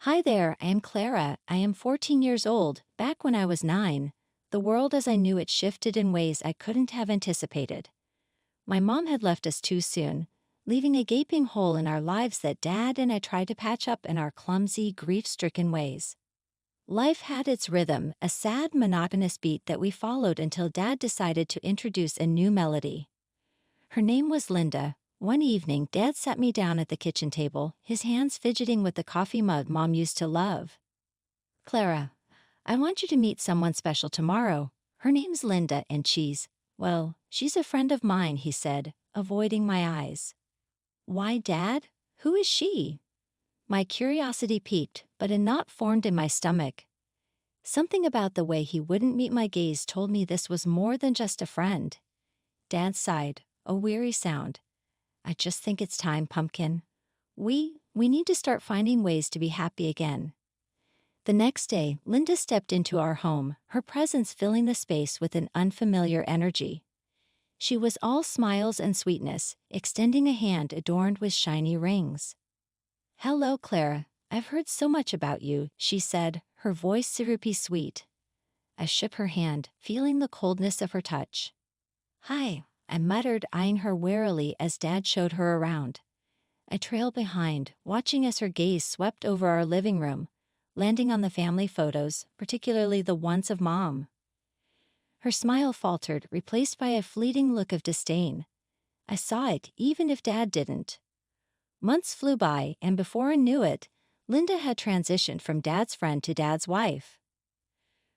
Hi there, I am Clara. I am 14 years old. Back when I was 9, the world as I knew it shifted in ways I couldn't have anticipated. My mom had left us too soon, leaving a gaping hole in our lives that Dad and I tried to patch up in our clumsy, grief-stricken ways. Life had its rhythm, a sad, monotonous beat that we followed until Dad decided to introduce a new melody. Her name was Linda. One evening, Dad sat me down at the kitchen table, his hands fidgeting with the coffee mug Mom used to love. Clara, I want you to meet someone special tomorrow. Her name's Linda and she's a friend of mine, he said, avoiding my eyes. Why, Dad? Who is she? My curiosity piqued, but a knot formed in my stomach. Something about the way he wouldn't meet my gaze told me this was more than just a friend. Dad sighed, a weary sound. I just think it's time, Pumpkin. We need to start finding ways to be happy again. The next day, Linda stepped into our home, her presence filling the space with an unfamiliar energy. She was all smiles and sweetness, extending a hand adorned with shiny rings. Hello, Clara. I've heard so much about you, she said, her voice syrupy sweet. I shook her hand, feeling the coldness of her touch. Hi, I muttered, eyeing her warily as Dad showed her around. I trailed behind, watching as her gaze swept over our living room, landing on the family photos, particularly the ones of Mom. Her smile faltered, replaced by a fleeting look of disdain. I saw it, even if Dad didn't. Months flew by, and before I knew it, Linda had transitioned from Dad's friend to Dad's wife.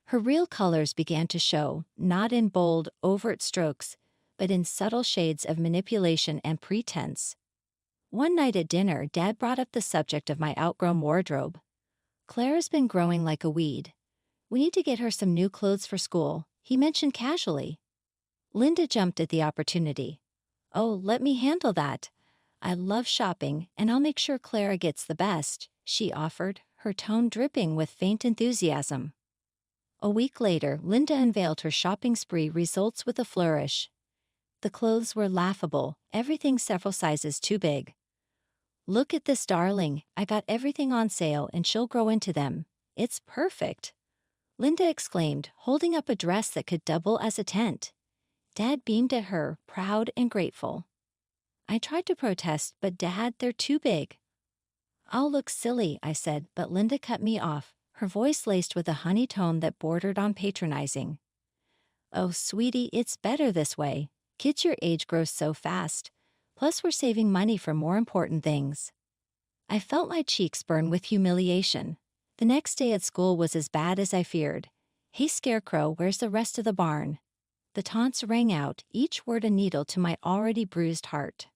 Her real colors began to show, not in bold, overt strokes, but in subtle shades of manipulation and pretense. One night at dinner, Dad brought up the subject of my outgrown wardrobe. Clara's been growing like a weed. We need to get her some new clothes for school, he mentioned casually. Linda jumped at the opportunity. Oh, let me handle that. I love shopping, and I'll make sure Clara gets the best, she offered, her tone dripping with faint enthusiasm. A week later, Linda unveiled her shopping spree results with a flourish. The clothes were laughable, everything several sizes too big. Look at this, darling. I got everything on sale and she'll grow into them. It's perfect. Linda exclaimed, holding up a dress that could double as a tent. Dad beamed at her, proud and grateful. I tried to protest, but Dad, they're too big. I'll look silly, I said, but Linda cut me off, her voice laced with a honey tone that bordered on patronizing. Oh, sweetie, it's better this way. Kids your age grow so fast. Plus, we're saving money for more important things. I felt my cheeks burn with humiliation. The next day at school was as bad as I feared. Hey, Scarecrow, where's the rest of the barn? The taunts rang out, each word a needle to my already bruised heart.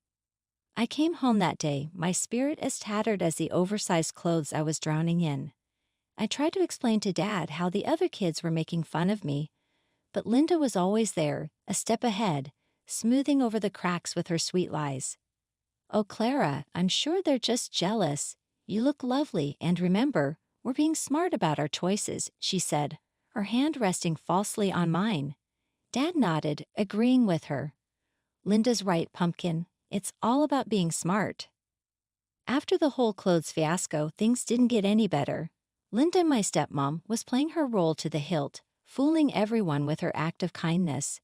I came home that day, my spirit as tattered as the oversized clothes I was drowning in. I tried to explain to Dad how the other kids were making fun of me, but Linda was always there, a step ahead, smoothing over the cracks with her sweet lies. Oh, Clara, I'm sure they're just jealous. You look lovely, and remember, we're being smart about our choices, she said, her hand resting falsely on mine. Dad nodded, agreeing with her. Linda's right, Pumpkin. It's all about being smart. After the whole clothes fiasco, things didn't get any better. Linda, my stepmom, was playing her role to the hilt, fooling everyone with her act of kindness.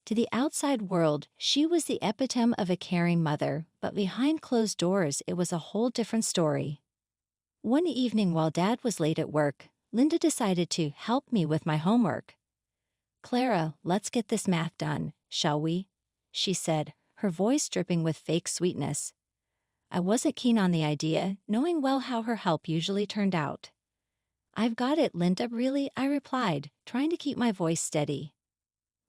To the outside world, she was the epitome of a caring mother, but behind closed doors it was a whole different story. One evening while Dad was late at work, Linda decided to help me with my homework. Clara, let's get this math done, shall we? She said, her voice dripping with fake sweetness. I wasn't keen on the idea, knowing well how her help usually turned out. I've got it, Linda, really, I replied, trying to keep my voice steady.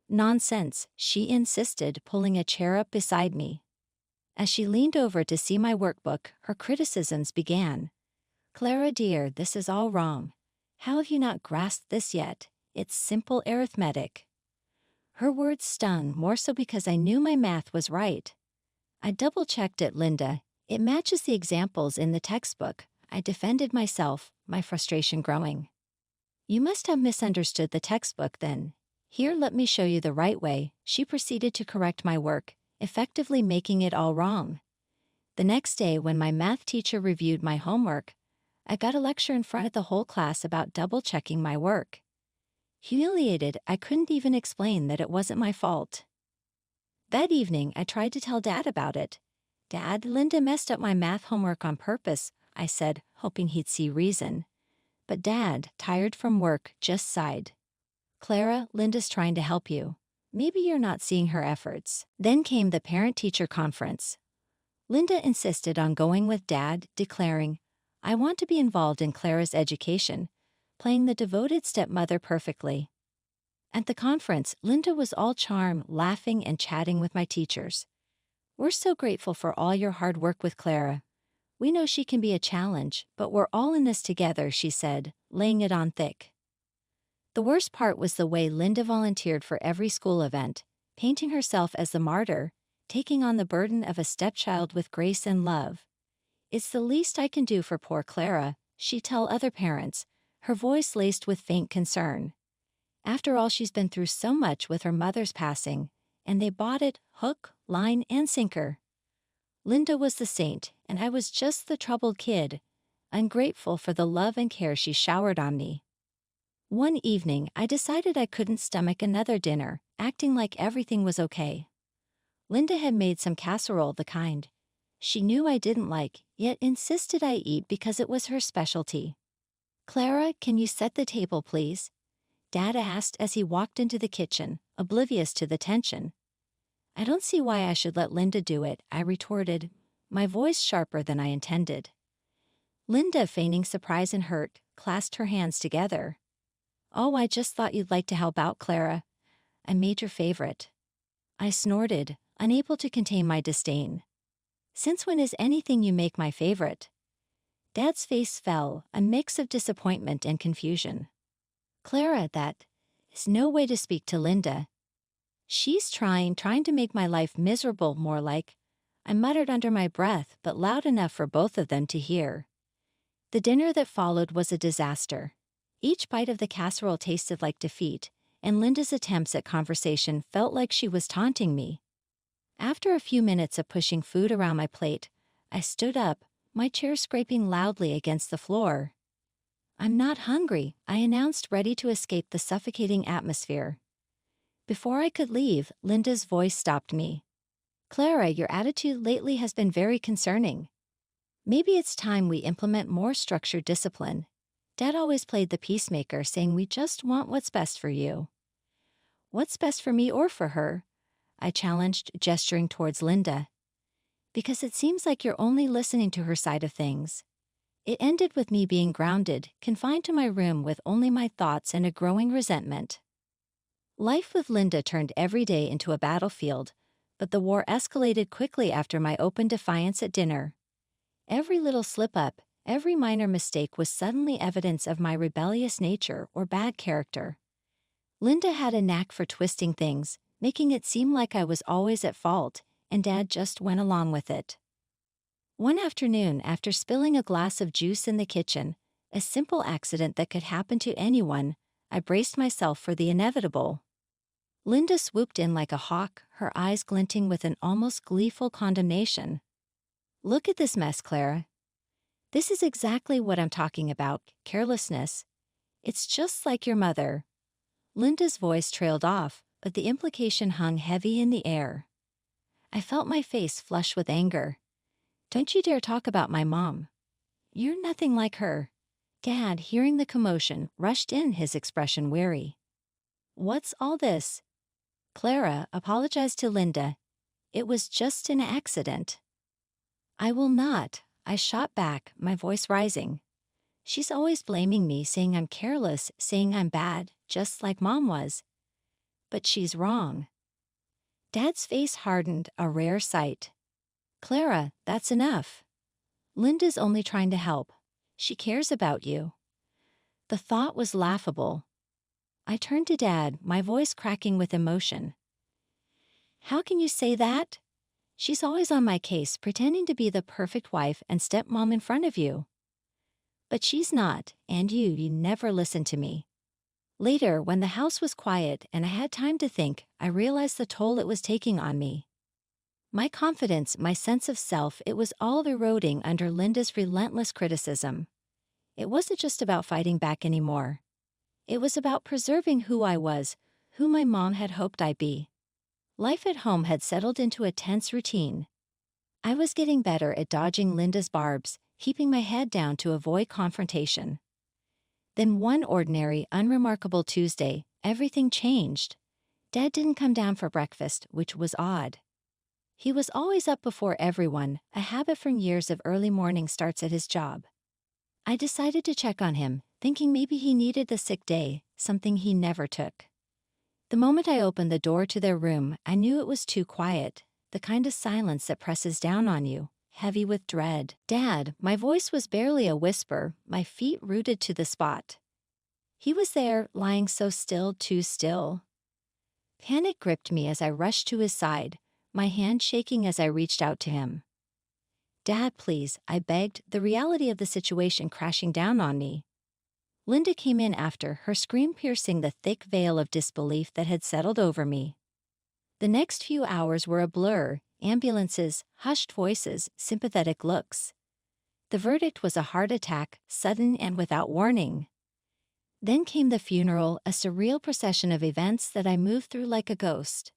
Nonsense, she insisted, pulling a chair up beside me. As she leaned over to see my workbook, her criticisms began. Clara dear, this is all wrong. How have you not grasped this yet? It's simple arithmetic. Her words stung, more so because I knew my math was right. I double-checked it, Linda. It matches the examples in the textbook. I defended myself, my frustration growing. You must have misunderstood the textbook then. Here, let me show you the right way. She proceeded to correct my work, effectively making it all wrong. The next day, when my math teacher reviewed my homework, I got a lecture in front of the whole class about double-checking my work. Humiliated, I couldn't even explain that it wasn't my fault. That evening, I tried to tell Dad about it. "Dad, Linda messed up my math homework on purpose," I said, hoping he'd see reason. But Dad, tired from work, just sighed. "Clara, Linda's trying to help you. Maybe you're not seeing her efforts." Then came the parent-teacher conference. Linda insisted on going with Dad, declaring, "I want to be involved in Clara's education," playing the devoted stepmother perfectly. At the conference, Linda was all charm, laughing and chatting with my teachers. "We're so grateful for all your hard work with Clara. We know she can be a challenge, but we're all in this together," she said, laying it on thick. The worst part was the way Linda volunteered for every school event, painting herself as the martyr, taking on the burden of a stepchild with grace and love. "It's the least I can do for poor Clara," she'd tell other parents, her voice laced with faint concern. "After all, she's been through so much with her mother's passing, and they bought it hook, line, and sinker." Linda was the saint, and I was just the troubled kid, ungrateful for the love and care she showered on me. One evening, I decided I couldn't stomach another dinner, acting like everything was okay. Linda had made some casserole, the kind she knew I didn't like, yet insisted I eat because it was her specialty. "Clara, can you set the table, please?" Dad asked as he walked into the kitchen, oblivious to the tension. "I don't see why I should let Linda do it," I retorted, my voice sharper than I intended. Linda, feigning surprise and hurt, clasped her hands together. "Oh, I just thought you'd like to help out, Clara. I made your favorite." I snorted, unable to contain my disdain. "Since when is anything you make my favorite?" Dad's face fell, a mix of disappointment and confusion. "Clara, that is no way to speak to Linda. She's trying to make my life miserable, more like," I muttered under my breath, but loud enough for both of them to hear. The dinner that followed was a disaster. Each bite of the casserole tasted like defeat, and Linda's attempts at conversation felt like she was taunting me. After a few minutes of pushing food around my plate, I stood up, my chair scraping loudly against the floor. "I'm not hungry," I announced, ready to escape the suffocating atmosphere. Before I could leave, Linda's voice stopped me. "Clara, your attitude lately has been very concerning. Maybe it's time we implement more structured discipline. Dad always played the peacemaker, saying we just want what's best for you." "What's best for me or for her?" I challenged, gesturing towards Linda. "Because it seems like you're only listening to her side of things." It ended with me being grounded, confined to my room with only my thoughts and a growing resentment. Life with Linda turned every day into a battlefield, but the war escalated quickly after my open defiance at dinner. Every little slip-up, every minor mistake was suddenly evidence of my rebellious nature or bad character. Linda had a knack for twisting things, making it seem like I was always at fault, and Dad just went along with it. One afternoon, after spilling a glass of juice in the kitchen, a simple accident that could happen to anyone, I braced myself for the inevitable. Linda swooped in like a hawk, her eyes glinting with an almost gleeful condemnation. "Look at this mess, Clara. This is exactly what I'm talking about, carelessness. It's just like your mother." Linda's voice trailed off, but the implication hung heavy in the air. I felt my face flush with anger. "Don't you dare talk about my mom. You're nothing like her." Dad, hearing the commotion, rushed in, his expression weary. "What's all this?" "Clara, apologize to Linda. It was just an accident." "I will not," I shot back, my voice rising. "She's always blaming me, saying I'm careless, saying I'm bad, just like Mom was. But she's wrong." Dad's face hardened, a rare sight. "Clara, that's enough. Linda's only trying to help. She cares about you." The thought was laughable. I turned to Dad, my voice cracking with emotion. "How can you say that? She's always on my case, pretending to be the perfect wife and stepmom in front of you." "But she's not, and you never listen to me." Later, when the house was quiet and I had time to think, I realized the toll it was taking on me. My confidence, my sense of self, it was all eroding under Linda's relentless criticism. It wasn't just about fighting back anymore. It was about preserving who I was, who my mom had hoped I'd be. Life at home had settled into a tense routine. I was getting better at dodging Linda's barbs, keeping my head down to avoid confrontation. Then one ordinary, unremarkable Tuesday, everything changed. Dad didn't come down for breakfast, which was odd. He was always up before everyone, a habit from years of early morning starts at his job. I decided to check on him, thinking maybe he needed a sick day, something he never took. The moment I opened the door to their room, I knew it was too quiet, the kind of silence that presses down on you, heavy with dread. "Dad," my voice was barely a whisper, my feet rooted to the spot. He was there, lying so still, too still. Panic gripped me as I rushed to his side, my hand shaking as I reached out to him. "Dad, please," I begged, the reality of the situation crashing down on me. Linda came in after, her scream piercing the thick veil of disbelief that had settled over me. The next few hours were a blur, ambulances, hushed voices, sympathetic looks. The verdict was a heart attack, sudden and without warning. Then came the funeral, a surreal procession of events that I moved through like a ghost.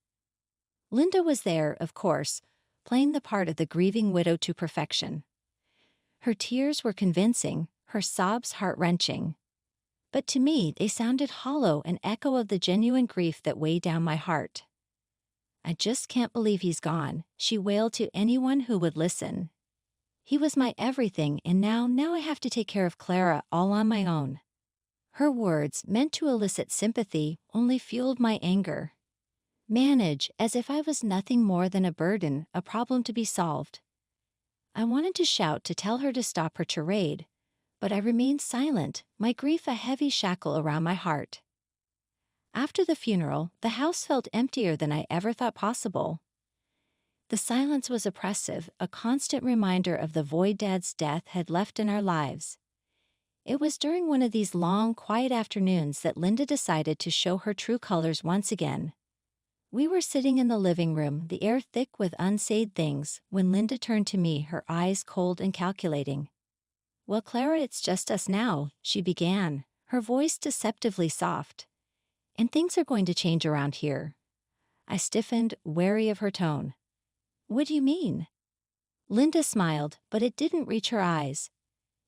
Linda was there, of course, playing the part of the grieving widow to perfection. Her tears were convincing, her sobs heart-wrenching. But to me, they sounded hollow, an echo of the genuine grief that weighed down my heart. "I just can't believe he's gone," she wailed to anyone who would listen. "He was my everything, and now I have to take care of Clara all on my own." Her words, meant to elicit sympathy, only fueled my anger. Manage, as if I was nothing more than a burden, a problem to be solved. I wanted to shout to tell her to stop her tirade, but I remained silent, my grief a heavy shackle around my heart. After the funeral, the house felt emptier than I ever thought possible. The silence was oppressive, a constant reminder of the void Dad's death had left in our lives. It was during one of these long, quiet afternoons that Linda decided to show her true colors once again. We were sitting in the living room, the air thick with unsaid things, when Linda turned to me, her eyes cold and calculating. "Well, Clara, it's just us now," she began, her voice deceptively soft. "And things are going to change around here." I stiffened, wary of her tone. "What do you mean?" Linda smiled, but it didn't reach her eyes.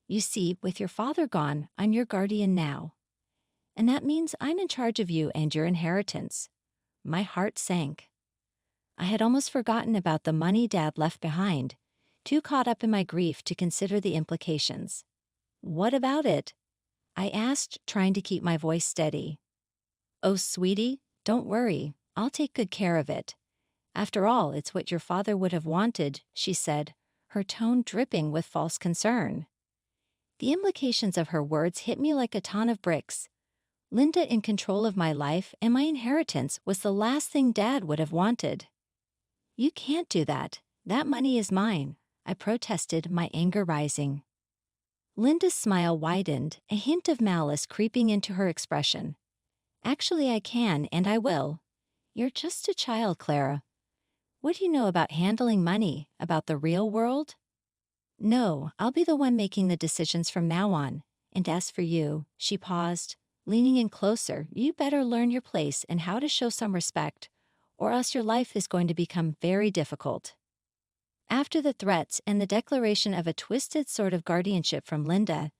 "You see, with your father gone, I'm your guardian now. And that means I'm in charge of you and your inheritance." My heart sank. I had almost forgotten about the money Dad left behind, too caught up in my grief to consider the implications. "What about it?" I asked, trying to keep my voice steady. "Oh, sweetie, don't worry. I'll take good care of it. After all, it's what your father would have wanted," she said, her tone dripping with false concern. The implications of her words hit me like a ton of bricks. Linda in control of my life and my inheritance was the last thing Dad would have wanted. "You can't do that. That money is mine," I protested, my anger rising. Linda's smile widened, a hint of malice creeping into her expression. "Actually, I can, and I will. You're just a child, Clara. What do you know about handling money, about the real world?" "No, I'll be the one making the decisions from now on. And as for you," she paused, leaning in closer, "you better learn your place and how to show some respect, or else your life is going to become very difficult." After the threats and the declaration of a twisted sort of guardianship from Linda,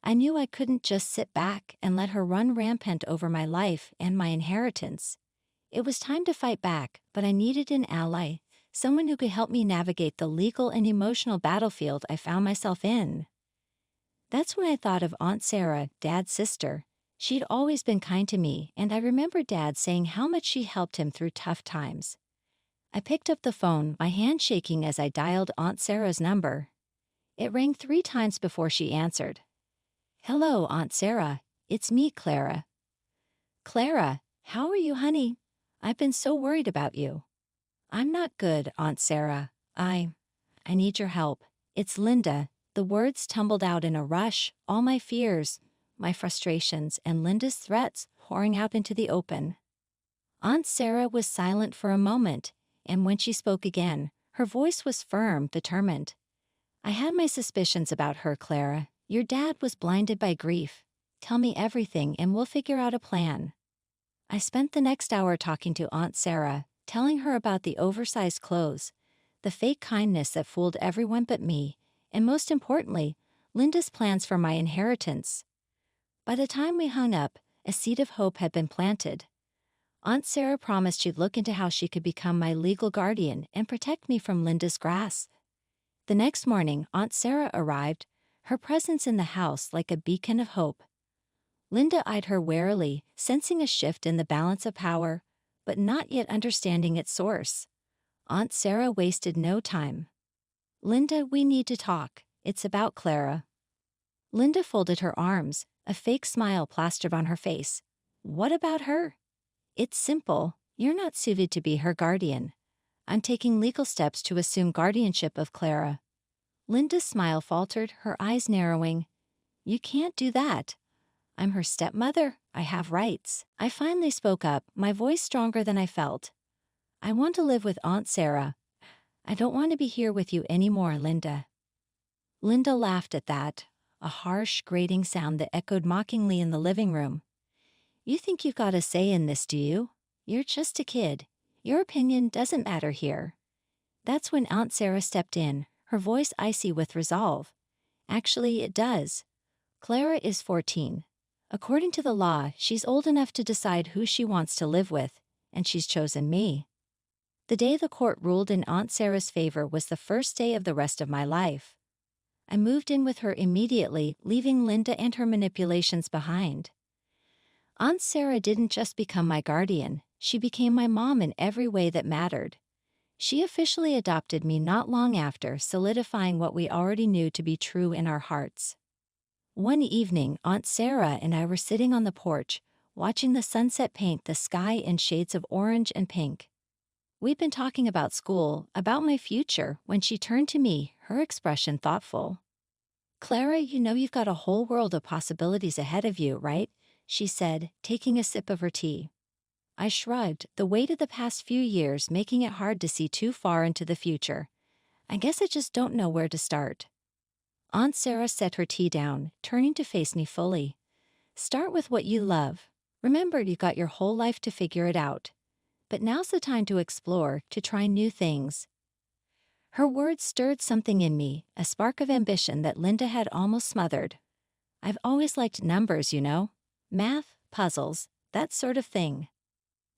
I knew I couldn't just sit back and let her run rampant over my life and my inheritance. It was time to fight back, but I needed an ally, someone who could help me navigate the legal and emotional battlefield I found myself in. That's when I thought of Aunt Sarah, Dad's sister. She'd always been kind to me, and I remember Dad saying how much she helped him through tough times. I picked up the phone, my hand shaking as I dialed Aunt Sarah's number. It rang 3 times before she answered. "Hello, Aunt Sarah. It's me, Clara." "Clara, how are you, honey? I've been so worried about you." "I'm not good, Aunt Sarah. I need your help. It's Linda." The words tumbled out in a rush, all my fears, my frustrations, and Linda's threats pouring out into the open. Aunt Sarah was silent for a moment, and when she spoke again, her voice was firm, determined. "I had my suspicions about her, Clara. Your dad was blinded by grief. Tell me everything and we'll figure out a plan. I spent the next hour talking to Aunt Sarah, telling her about the oversized clothes, the fake kindness that fooled everyone but me, and most importantly, Linda's plans for my inheritance. By the time we hung up, a seed of hope had been planted. Aunt Sarah promised she'd look into how she could become my legal guardian and protect me from Linda's grasp. The next morning, Aunt Sarah arrived, her presence in the house like a beacon of hope. Linda eyed her warily, sensing a shift in the balance of power, but not yet understanding its source. Aunt Sarah wasted no time. "Linda, we need to talk. It's about Clara." Linda folded her arms, a fake smile plastered on her face. "What about her?" "It's simple. You're not suited to be her guardian. I'm taking legal steps to assume guardianship of Clara." Linda's smile faltered, her eyes narrowing. "You can't do that. I'm her stepmother. I have rights." I finally spoke up, my voice stronger than I felt. "I want to live with Aunt Sarah. I don't want to be here with you anymore, Linda." Linda laughed at that, a harsh, grating sound that echoed mockingly in the living room. "You think you've got a say in this, do you? You're just a kid. Your opinion doesn't matter here." That's when Aunt Sarah stepped in, her voice icy with resolve. "Actually, it does. Clara is 14. According to the law, she's old enough to decide who she wants to live with, and she's chosen me." The day the court ruled in Aunt Sarah's favor was the first day of the rest of my life. I moved in with her immediately, leaving Linda and her manipulations behind. Aunt Sarah didn't just become my guardian, she became my mom in every way that mattered. She officially adopted me not long after, solidifying what we already knew to be true in our hearts. One evening, Aunt Sarah and I were sitting on the porch, watching the sunset paint the sky in shades of orange and pink. We'd been talking about school, about my future, when she turned to me, her expression thoughtful. "Clara, you know you've got a whole world of possibilities ahead of you, right?" she said, taking a sip of her tea. I shrugged, the weight of the past few years making it hard to see too far into the future. "I guess I just don't know where to start." Aunt Sarah set her tea down, turning to face me fully. "Start with what you love. Remember, you've got your whole life to figure it out. But now's the time to explore, to try new things." Her words stirred something in me, a spark of ambition that Linda had almost smothered. I've always liked numbers, you know. Math, puzzles, that sort of thing.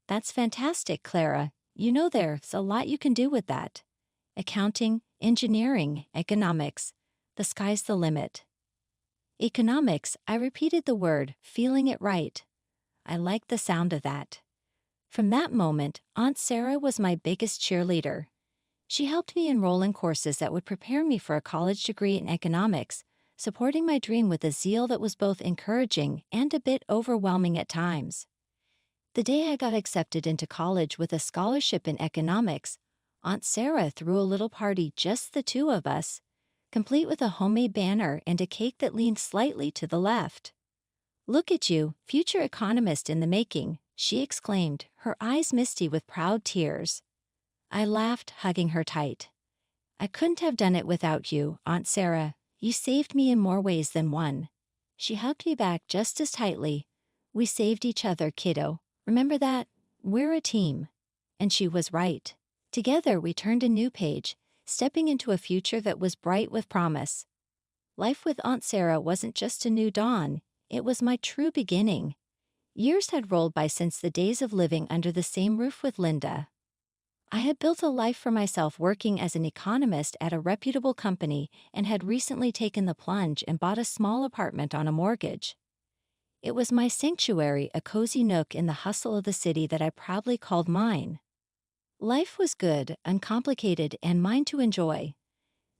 "That's fantastic, Clara. You know there's a lot you can do with that. Accounting, engineering, economics. The sky's the limit." Economics, I repeated the word, feeling it right. I liked the sound of that. From that moment, Aunt Sarah was my biggest cheerleader. She helped me enroll in courses that would prepare me for a college degree in economics, supporting my dream with a zeal that was both encouraging and a bit overwhelming at times. The day I got accepted into college with a scholarship in economics, Aunt Sarah threw a little party, just the two of us, complete with a homemade banner and a cake that leaned slightly to the left. "Look at you, future economist in the making," she exclaimed, her eyes misty with proud tears. I laughed, hugging her tight. "I couldn't have done it without you, Aunt Sarah. You saved me in more ways than one." She hugged me back just as tightly. "We saved each other, kiddo. Remember that? We're a team." And she was right. Together we turned a new page, stepping into a future that was bright with promise. Life with Aunt Sarah wasn't just a new dawn, it was my true beginning. Years had rolled by since the days of living under the same roof with Linda. I had built a life for myself working as an economist at a reputable company and had recently taken the plunge and bought a small apartment on a mortgage. It was my sanctuary, a cozy nook in the hustle of the city that I proudly called mine. Life was good, uncomplicated, and mine to enjoy.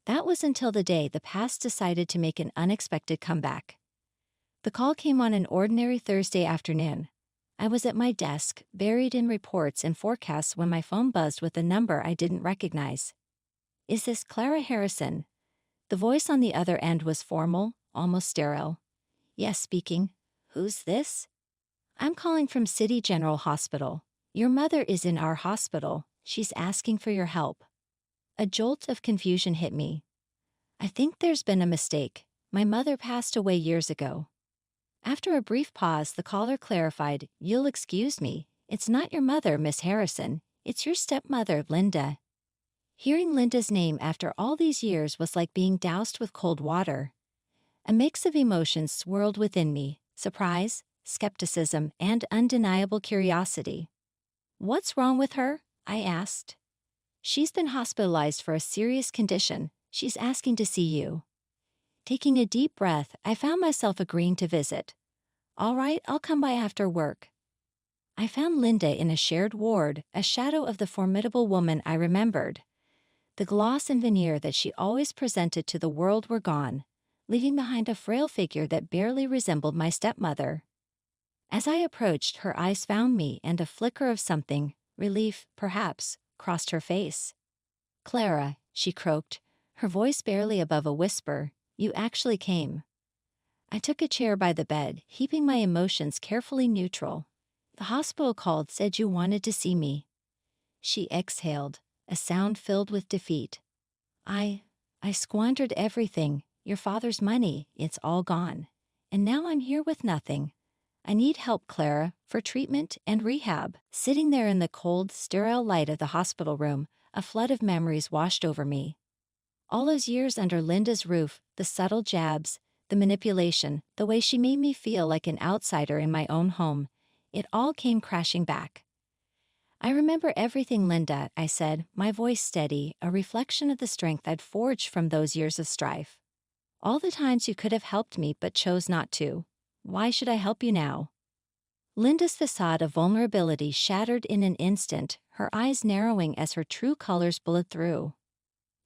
That was until the day the past decided to make an unexpected comeback. The call came on an ordinary Thursday afternoon. I was at my desk, buried in reports and forecasts when my phone buzzed with a number I didn't recognize. "Is this Clara Harrison?" The voice on the other end was formal, almost sterile. "Yes, speaking. Who's this?" "I'm calling from City General Hospital. Your mother is in our hospital. She's asking for your help." A jolt of confusion hit me. "I think there's been a mistake. My mother passed away years ago. After a brief pause, the caller clarified, "You'll excuse me. It's not your mother, Miss Harrison. It's your stepmother, Linda." Hearing Linda's name after all these years was like being doused with cold water. A mix of emotions swirled within me: surprise, skepticism, and undeniable curiosity. "What's wrong with her?" I asked. "She's been hospitalized for a serious condition. She's asking to see you." Taking a deep breath, I found myself agreeing to visit. "All right, I'll come by after work." I found Linda in a shared ward, a shadow of the formidable woman I remembered. The gloss and veneer that she always presented to the world were gone, leaving behind a frail figure that barely resembled my stepmother. As I approached, her eyes found me, and a flicker of something, relief, perhaps, crossed her face. "Clara," she croaked, her voice barely above a whisper, "you actually came." I took a chair by the bed, keeping my emotions carefully neutral. "The hospital called, said you wanted to see me." She exhaled, a sound filled with defeat. I squandered everything, your father's money, it's all gone. And now I'm here with nothing. I need help, Clara, for treatment and rehab." Sitting there in the cold, sterile light of the hospital room, a flood of memories washed over me. All those years under Linda's roof, the subtle jabs, the manipulation, the way she made me feel like an outsider in my own home, it all came crashing back. "I remember everything, Linda," I said, my voice steady, a reflection of the strength I'd forged from those years of strife. "All the times you could have helped me but chose not to. Why should I help you now?" Linda's facade of vulnerability shattered in an instant, her eyes narrowing as her true colors bled through.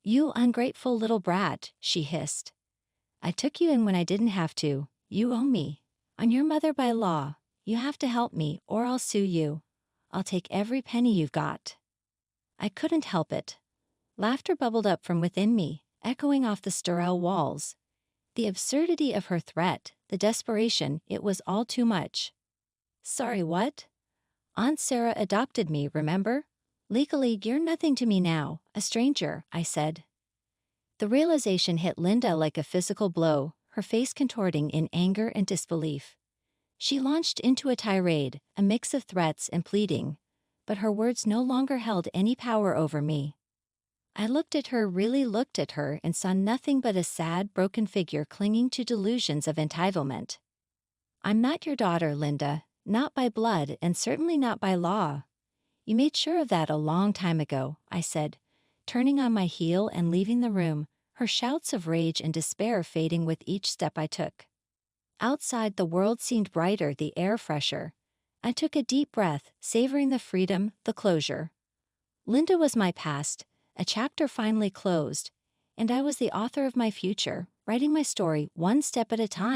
"You ungrateful little brat," she hissed. "I took you in when I didn't have to. You owe me. I'm your mother by law. You have to help me, or I'll sue you. I'll take every penny you've got." I couldn't help it. Laughter bubbled up from within me, echoing off the sterile walls. The absurdity of her threat, the desperation, it was all too much. "Sorry, what?" "Aunt Sarah adopted me, remember? Legally, you're nothing to me now, a stranger," I said. The realization hit Linda like a physical blow, her face contorting in anger and disbelief. She launched into a tirade, a mix of threats and pleading, but her words no longer held any power over me. I looked at her, really looked at her, and saw nothing but a sad, broken figure clinging to delusions of entitlement. "I'm not your daughter, Linda, not by blood and certainly not by law. You made sure of that a long time ago," I said, turning on my heel and leaving the room, her shouts of rage and despair fading with each step I took. Outside, the world seemed brighter, the air fresher. I took a deep breath, savoring the freedom, the closure. Linda was my past, a chapter finally closed, and I was the author of my future, writing my story one step at a time.